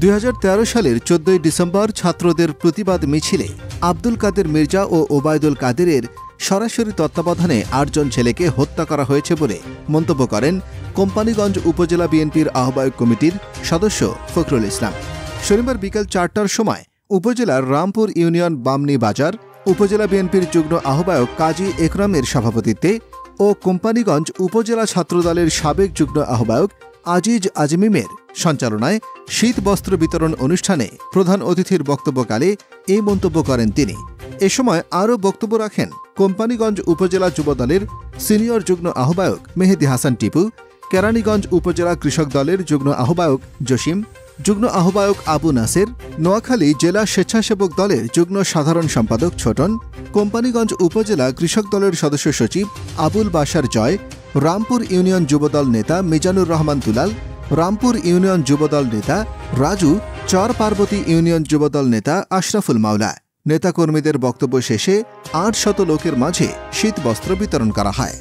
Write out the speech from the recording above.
2013 সালের 14 ডিসেম্বর ছাত্রদের প্রতিবাদ মিছিলে আব্দুল কাদের মির্জা ও ওবায়দুল কাদেরের সরাসরি তত্ত্বাবধানে 8 জন ছেলেকে হত্যা করা হয়েছে বলে মন্তব্য করেন কোম্পানীগঞ্জ উপজেলা বিএনপির আহ্বায়ক কমিটির সদস্য ফখরুল ইসলাম। শনিবার বিকেল 4টার সময় উপজেলার রামপুর ইউনিয়ন বামনী বাজার উপজেলা বিএনপির যুগ্ম আহ্বায়ক কাজী একরামের সভাপতিত্বে ও কোম্পানীগঞ্জ উপজেলা ছাত্রদলের সাবেক যুগ্ম আহ্বায়ক আজিজ আজমিমের সঞ্চালনায় শীত বস্ত্র বিতরণ অনুষ্ঠানে প্রধান অতিথির বক্তব্যকালে এই মন্তব্য করেন তিনি। এ সময় আরও বক্তব্য রাখেন কোম্পানীগঞ্জ উপজেলা যুবদলের সিনিয়র যুগ্ম আহ্বায়ক মেহেদী হাসান টিপু, কেরানীগঞ্জ উপজেলা কৃষক দলের যুগ্ম আহ্বায়ক জসিম, যুগ্ম আহ্বায়ক আবু নাসের, নোয়াখালী জেলা স্বেচ্ছাসেবক দলের যুগ্ম সাধারণ সম্পাদক ছোটন, কোম্পানীগঞ্জ উপজেলা কৃষক দলের সদস্য সচিব আবুল বাশার জয়, রামপুর ইউনিয়ন যুবদল নেতা মিজানুর রহমান দুলাল, রামপুর ইউনিয়ন যুবদল নেতা রাজু, চর পার্বতী ইউনিয়ন যুবদল নেতা আশরাফুল মাওলা। নেতাকর্মীদের বক্তব্য শেষে 800 লোকের মাঝে শীত বস্ত্র বিতরণ করা হয়।